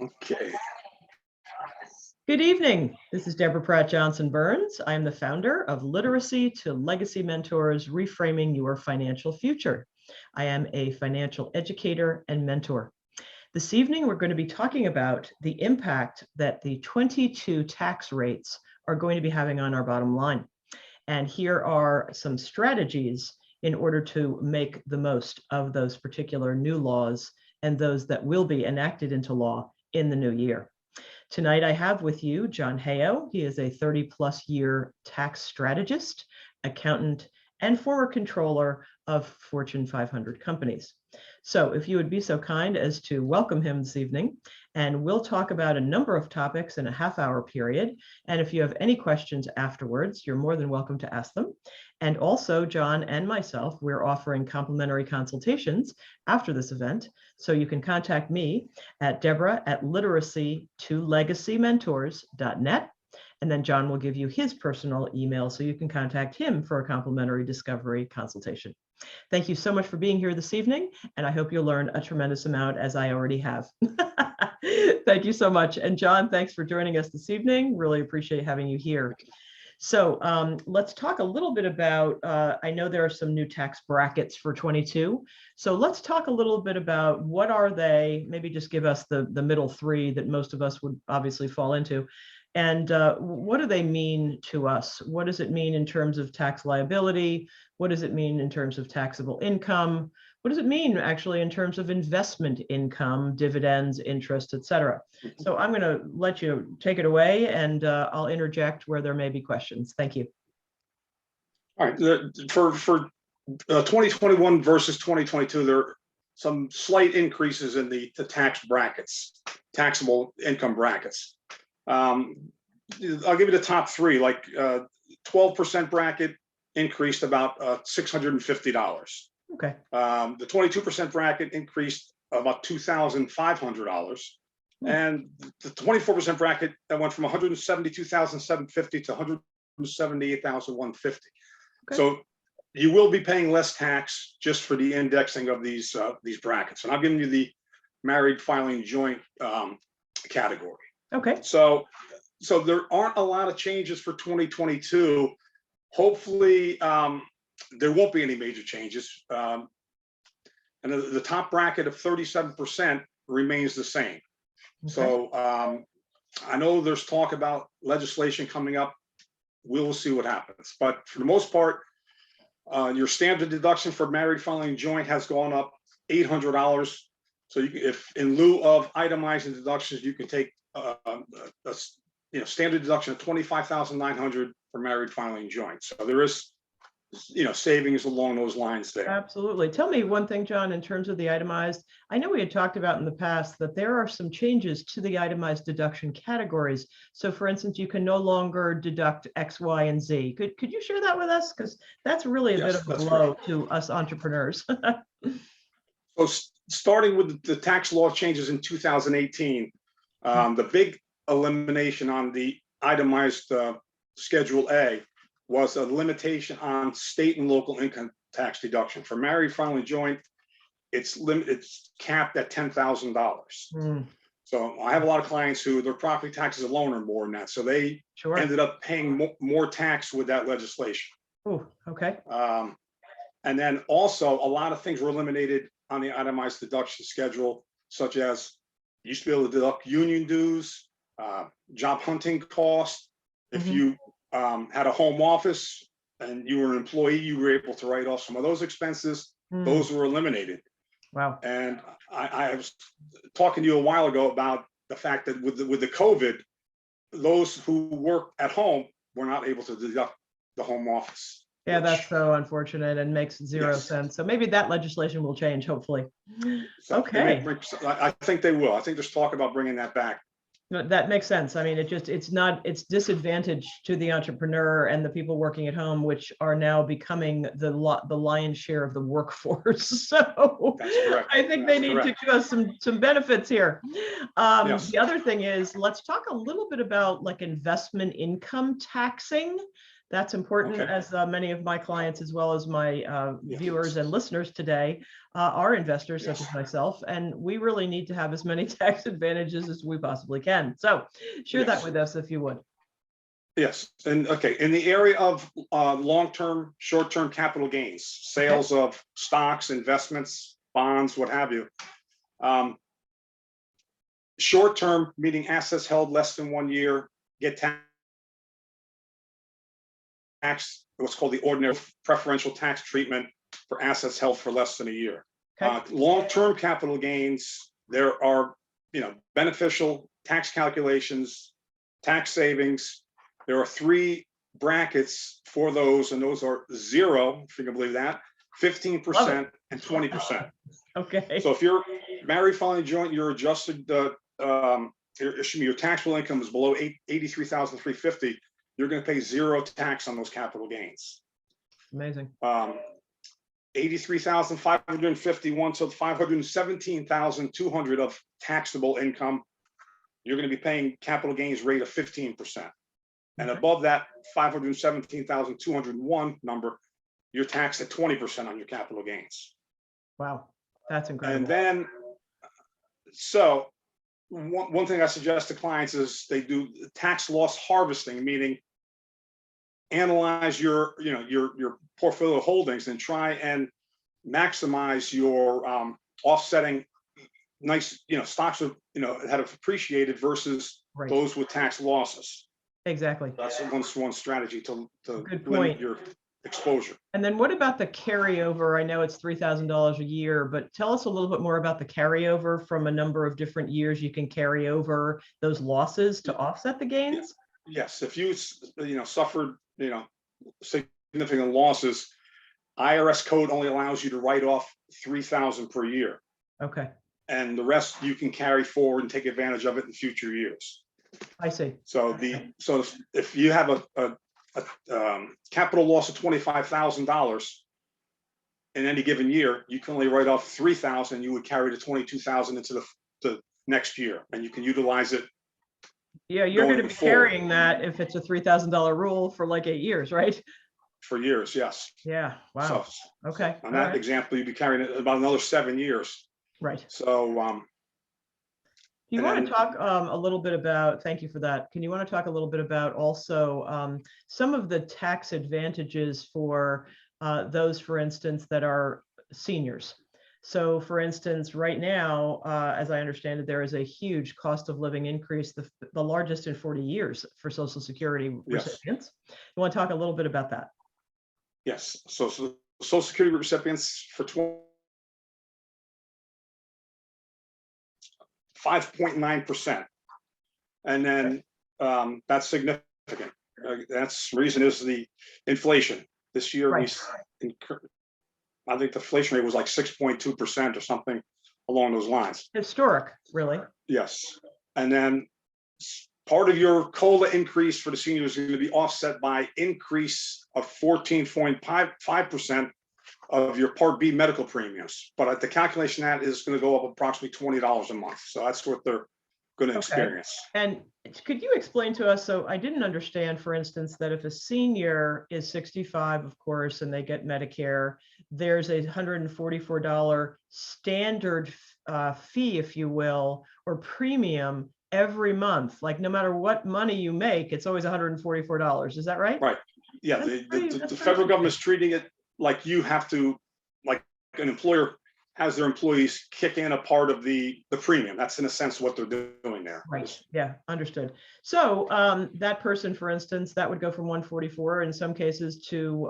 Okay. Good evening. This is Deborah Pratt Johnson Burns. I am the founder of Literacy to Legacy Mentors, Reframing Your Financial Future. I am a financial educator and mentor. This evening, we're going to be talking about the impact that the 22 tax rates are going to be having on our bottom line. And here are some strategies in order to make the most of those particular new laws and those that will be enacted into law in the new year. Tonight, I have with you John Hayo. He is a 30-plus year tax strategist, accountant, and former controller of Fortune 500 companies. So if you would be so kind as to welcome him this evening, and we'll talk about a number of topics in a half-hour period. And if you have any questions afterwards, you're more than welcome to ask them. And also, John and myself, we're offering complimentary consultations after this event. So you can contact me at Deborah@literacy2legacymentors.net. And then John will give you his personal email so you can contact him for a complimentary discovery consultation. Thank you so much for being here this evening, and I hope you'll learn a tremendous amount, as I already have. Thank you so much. And John, thanks for joining us this evening. Really appreciate having you here. So let's talk a little bit about, I know there are some new tax brackets for 22. So let's talk a little bit about what are they, maybe just give us the middle three that most of us would obviously fall into. And what do they mean to us? What does it mean in terms of tax liability? What does it mean in terms of taxable income? What does it mean actually in terms of investment income, dividends, interest, et cetera? So I'm going to let you take it away, and I'll interject where there may be questions. Thank you. All right. For 2021 versus 2022, there are some slight increases in the tax brackets, taxable income brackets. I'll give you the top three. Like 12% bracket increased about $650. Okay. The 22% bracket increased about $2,500, and the 24% bracket that went from $172,750 to $178,150. Okay. So you will be paying less tax just for the indexing of these brackets. And I've given you the married filing joint category. Okay. So there aren't a lot of changes for 2022. Hopefully, there won't be any major changes. And the top bracket of 37% remains the same. Okay. So I know there's talk about legislation coming up. We'll see what happens. But for the most part, your standard deduction for married filing joint has gone up $800. So if in lieu of itemizing deductions, you can take standard deduction of $25,900 for married filing joint. So there is, savings along those lines there. Absolutely. Tell me one thing, John, in terms of the itemized. I know we had talked about in the past that there are some changes to the itemized deduction categories. So for instance, you can no longer deduct X, Y, and Z. Could you share that with us? Because that's really a bit of a blow to us entrepreneurs. So starting with the tax law changes in 2018, the big elimination on the itemized Schedule A was a limitation on state and local income tax deduction. For married filing joint, it's capped at $10,000. So I have a lot of clients who their property taxes alone are more than that. So they ended up paying more tax with that legislation. Oh, okay. And then also a lot of things were eliminated on the itemized deduction schedule, such as you used to be able to deduct union dues, job hunting costs. If you had a home office and you were an employee, you were able to write off some of those expenses. Those were eliminated. Wow. And I was talking to you a while ago about the fact that with the COVID, those who work at home were not able to deduct the home office. Yeah, that's so unfortunate and makes zero sense. So maybe that legislation will change, hopefully. Okay. I think they will. I think there's talk about bringing that back. That makes sense. I mean, it's disadvantage to the entrepreneur and the people working at home, which are now becoming the lion's share of the workforce. So I think they need to give us some benefits here. The other thing is, let's talk a little bit about like investment income taxing. That's important, Okay. as many of my clients, as well as my Yes. viewers and listeners today, are investors such as myself, and we really need to have as many tax advantages as we possibly can. So share that Yes. with us if you would. Yes, and okay, in the area of long-term, short-term capital gains, sales of stocks, investments, bonds, what have you. Short-term, meaning assets held less than 1 year, get taxed, what's called the ordinary preferential tax treatment for assets held for less than a year. Okay. Long-term capital gains, there are, beneficial tax calculations, tax savings. There are 3 brackets for those, and those are 0, if you can believe that, 15%, and 20%. Okay. So if you're married, filing joint, your adjusted, your taxable income is below $83,350, you're going to pay 0 tax on those capital gains. Amazing. 83,551 to 517,200 of taxable income, you're going to be paying capital gains rate of 15%. And above that 517,201 number, you're taxed at 20% on your capital gains. Wow, that's incredible. And then, so one thing I suggest to clients is they do tax loss harvesting, meaning analyze your portfolio holdings and try and maximize your offsetting nice stocks that have appreciated versus those with tax losses. Exactly. That's one strategy to Good limit point. your exposure. And then what about the carryover? I know it's $3,000 a year, but tell us a little bit more about the carryover from a number of different years. You can carry over those losses to offset the gains. Yes, if you suffered significant losses, IRS code only allows you to write off $3,000 per year. Okay. And the rest you can carry forward and take advantage of it in future years. I see. So if you have a capital loss of $25,000 in any given year, you can only write off $3,000. You would carry the $22,000 into the next year, and you can utilize it. Yeah, you're going to be carrying that if it's a $3,000 rule for like 8 years, right? For years, yes. Yeah. Wow. So, okay. On that example, you'd be carrying it about another 7 years. Right. So, do you want to talk a little bit about, thank you for that. Can you want to talk a little bit about also some of the tax advantages for those, for instance, that are seniors? So for instance, right now, as I understand it, there is a huge cost of living increase, the largest in 40 years for Social Security recipients. You want to talk a little bit about that? Yes. So Social Security recipients for 5.9%. And then that's significant. That's reason is the inflation. This year, I think the inflation rate was like 6.2% or something along those lines. Historic, really. Yes. And then part of your COLA increase for the seniors is going to be offset by increase of 14.5% of your Part B medical premiums. But at the calculation, that is going to go up approximately $20 a month. So that's what they're going to experience. And could you explain to us, so I didn't understand, for instance, that if a senior is 65, of course, and they get Medicare, there's a $144 standard fee, if you will, or premium every month. Like no matter what money you make, it's always $144. Is that right? Right. Yeah. The federal government is treating it like you have to, like an employer has their employees kick in a part of the premium. That's in a sense what they're doing there. Right. Yeah. Understood. So that person, for instance, that would go from 144 in some cases to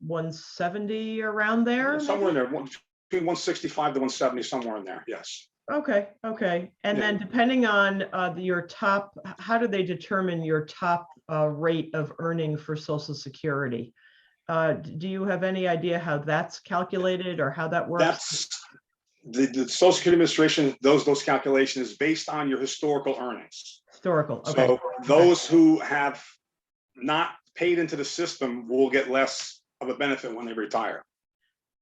170 around there. Somewhere in there, between 165 to 170, somewhere in there. Yes. Okay. Okay. And then depending on your top, how do they determine your top rate of earning for Social Security? Do you have any idea how that's calculated or how that works? That's the Social Security Administration, those calculations is based on your historical earnings. Historical. Okay. So those who have not paid into the system will get less of a benefit when they retire.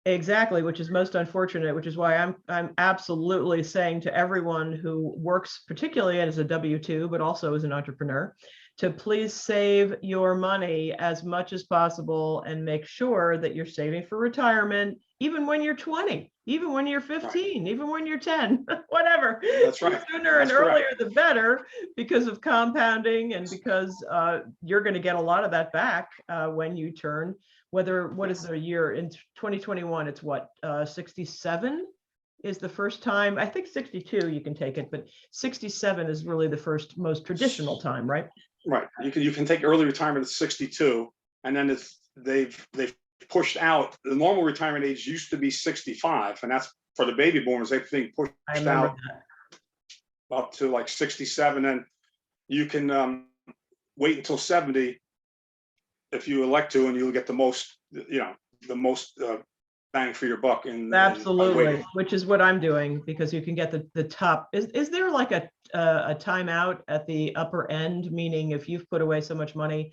Exactly, which is most unfortunate, which is why I'm absolutely saying to everyone who works, particularly as a W-2, but also as an entrepreneur, to please save your money as much as possible and make sure that you're saving for retirement, even when you're 20, even when you're 15, even when you're 10, whatever. That's right. The sooner and That's correct. earlier, the better, because of compounding and because you're going to get a lot of that back when you turn. What is the year in 2021? It's what, 67 is the first time. I think 62 you can take it, but 67 is really the first most traditional time, right? Right. You can take early retirement at 62, and then they've pushed out the normal retirement age used to be 65, and that's for the baby boomers. They've been pushed out up to like 67, and you can wait until 70 if you elect to, and you'll get the most, the most bang for your buck. Absolutely, which is what I'm doing, because you can get the top. Is there like a timeout at the upper end, meaning if you've put away so much money,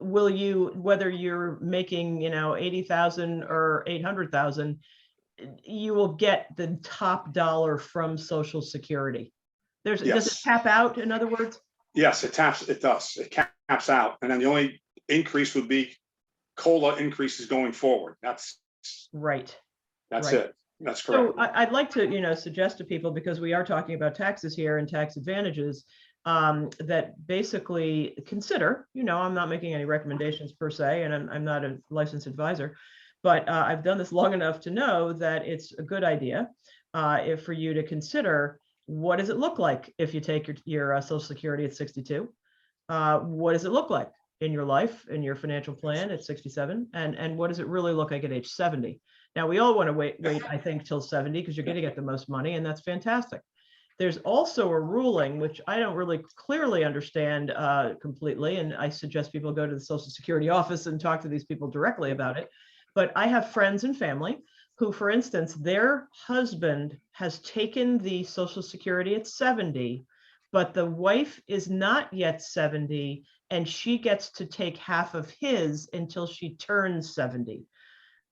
will you, whether you're making 80,000 or 800,000, you will get the top dollar from Social Security? Does it tap out, in other words? Yes, it does. It caps out, and then the only increase would be COLA increases going forward. That's right. That's right. It. That's correct. So I'd like to, suggest to people, because we are talking about taxes here and tax advantages, that basically consider, I'm not making any recommendations per se, and I'm not a licensed advisor, but I've done this long enough to know that it's a good idea for you to consider, what does it look like if you take your Social Security at 62? What does it look like in your life, in your financial plan at 67? And what does it really look like at age 70? Now, we all want to wait, I think, till 70, because you're going to get the most money, and that's fantastic. There's also a ruling, which I don't really clearly understand completely, and I suggest people go to the Social Security office and talk to these people directly about it. But I have friends and family who, for instance, their husband has taken the Social Security at 70, but the wife is not yet 70, and she gets to take half of his until she turns 70.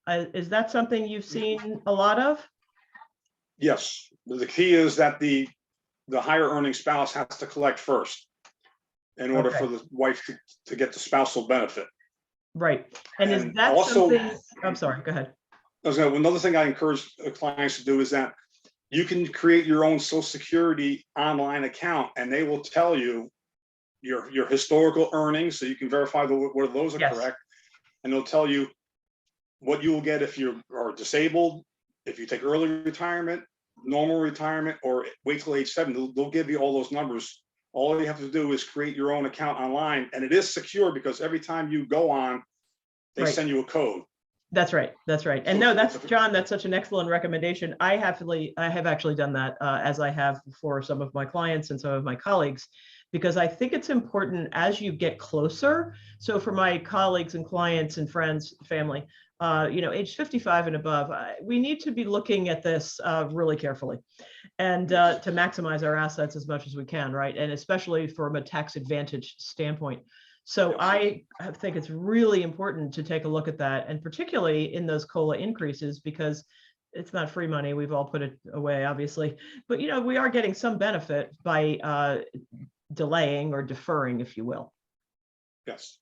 Is that something you've seen a lot of? Yes. The key is that the higher earning spouse has to collect first in order for the wife to get the spousal benefit. Right. And is that also something? I'm sorry, go ahead. Another thing I encourage clients to do is that you can create your own Social Security online account, and they will tell you your historical earnings, so you can verify whether those are correct, and they'll tell you what you will get if you are disabled, if you take early retirement, normal retirement, or wait till age 7. They'll give you all those numbers. All you have to do is create your own account online, and it is secure, because every time you go on, they send you a code. That's right. That's right. And no, that's John. That's such an excellent recommendation. I have actually done that, as I have for some of my clients and some of my colleagues, because I think it's important as you get closer. So for my colleagues and clients and friends, family, age 55 and above, we need to be looking at this really carefully, and to maximize our assets as much as we can, right? And especially from a tax advantage standpoint. So I think it's really important to take a look at that, and particularly in those COLA increases, because it's not free money. We've all put it away, obviously, but we are getting some benefit by delaying or deferring, if you will. Yes.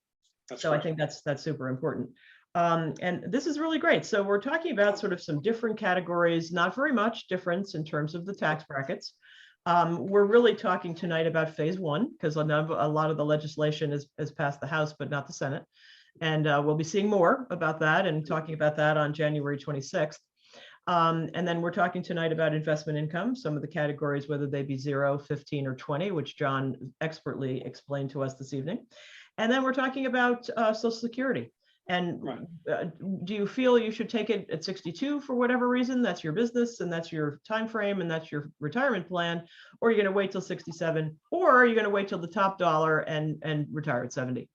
So correct. I think that's super important. And this is really great. So we're talking about sort of some different categories, not very much difference in terms of the tax brackets. We're really talking tonight about phase 1, because a lot of the legislation has passed the House, but not the Senate. And we'll be seeing more about that and talking about that on January 26th. And then we're talking tonight about investment income, some of the categories, whether they be 0, 15, or 20, which John expertly explained to us this evening. And then we're talking about Social Security. And do you feel you should take it at 62 for whatever reason? That's your business, and that's your time frame, and that's your retirement plan. Or are you going to wait till 67, or are you going to wait till the top dollar and retire at 70?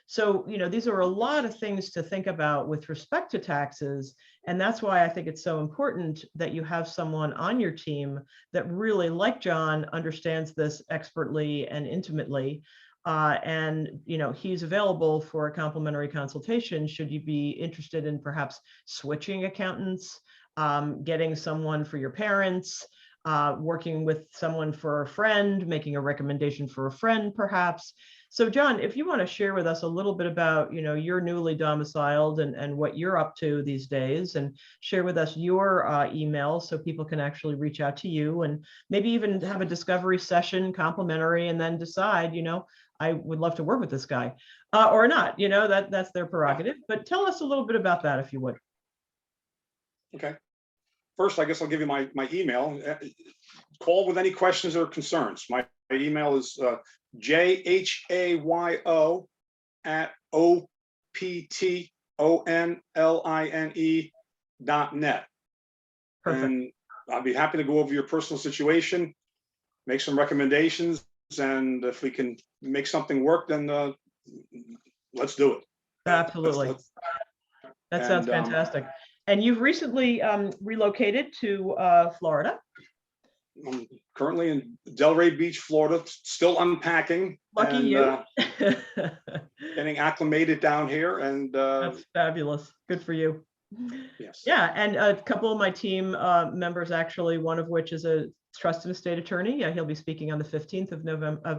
So, these are a lot of things to think about with respect to taxes. And that's why I think it's so important that you have someone on your team that really, like John, understands this expertly and intimately. And he's available for a complimentary consultation should you be interested in perhaps switching accountants, getting someone for your parents, working with someone for a friend, making a recommendation for a friend, perhaps. So John, if you want to share with us a little bit about, you're newly domiciled and what you're up to these days, and share with us your email so people can actually reach out to you and maybe even have a discovery session, complimentary, and then decide, I would love to work with this guy or not, that's their prerogative. But tell us a little bit about that, if you would. Okay. First, I guess I'll give you my email. Call with any questions or concerns. My email is jhayo@optonline.net. Perfect. And I'll be happy to go over your personal situation, make some recommendations, and if we can make something work, then let's do it. Absolutely. That sounds fantastic. And you've recently relocated to Florida. I'm currently in Delray Beach, Florida, still unpacking. Lucky and, you. Getting acclimated down here. And that's fabulous. Good for you. Yes. Yeah, and a couple of my team members, actually, one of which is a trust and estate attorney. He'll be speaking on the 15th of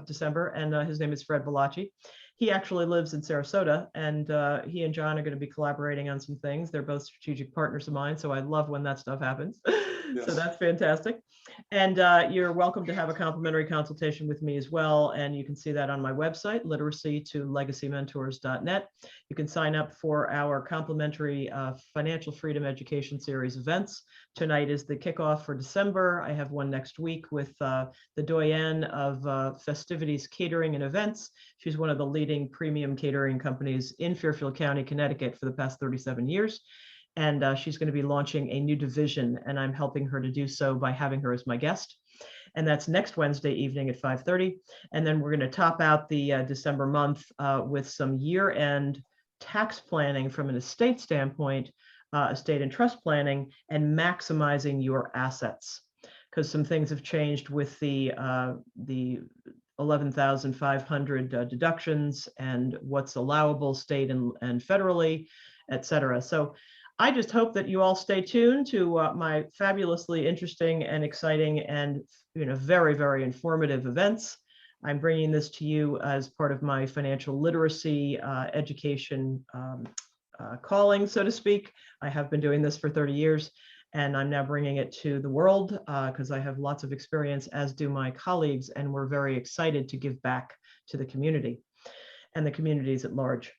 December, and his name is Fred Bellacci. He actually lives in Sarasota, and he and John are going to be collaborating on some things. They're both strategic partners of mine, so I love when that stuff happens. Yes. So that's fantastic. And you're welcome to have a complimentary consultation with me as well. And you can see that on my website, literacy-to-legacymentors.net. You can sign up for our complimentary financial freedom education series events. Tonight is the kickoff for December. I have one next week with the doyenne of festivities, catering, and events. She's one of the leading premium catering companies in Fairfield County, Connecticut for the past 37 years. And she's going to be launching a new division, and I'm helping her to do so by having her as my guest. And that's next Wednesday evening at 5:30. And then we're going to top out the December month with some year-end tax planning from an estate standpoint, estate and trust planning, and maximizing your assets. Because some things have changed with the 11,500 deductions and what's allowable state and federally, et cetera. So I just hope that you all stay tuned to my fabulously interesting and exciting and very, very informative events. I'm bringing this to you as part of my financial literacy education calling, so to speak. I have been doing this for 30 years, and I'm now bringing it to the world because I have lots of experience, as do my colleagues, and we're very excited to give back to the community and the communities at large.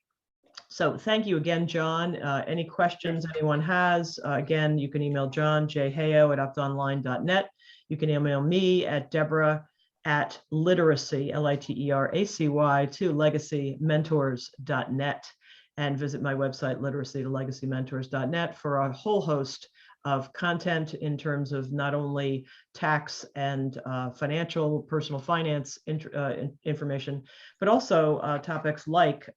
So thank you again, John. Any questions anyone has, again, you can email John, jhayo@optonline.net. You can email me at Deborah@literacy, LITERACY, to legacymentors.net, and visit my website, literacy-to-legacymentors.net, for a whole host of content in terms of not only tax and financial, personal finance information, but also topics like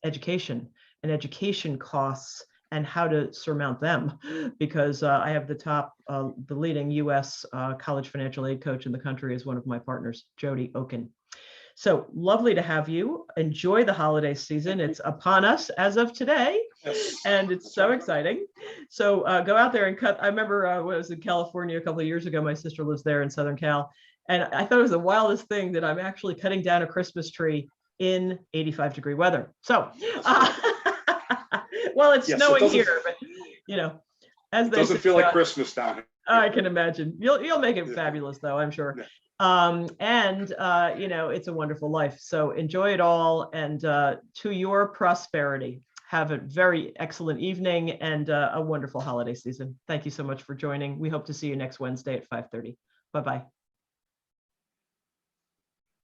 education and education costs and how to surmount them, because I have the leading US college financial aid coach in the country as one of my partners, Jody Oken. So lovely to have you. Enjoy the holiday season. It's upon us as of today, and it's so exciting. So go out there and cut. I remember when I was in California a couple of years ago, my sister lives there in Southern Cal, and I thought it was the wildest thing that I'm actually cutting down a Christmas tree in 85-degree weather. So, well, it's snowing here, but as they doesn't feel like Christmas down here. I can imagine. You'll make it fabulous, though, I'm sure. Yeah. It's a wonderful life. So enjoy it all, and to your prosperity. Have a very excellent evening and a wonderful holiday season. Thank you so much for joining. We hope to see you next Wednesday at 5:30. Bye-bye.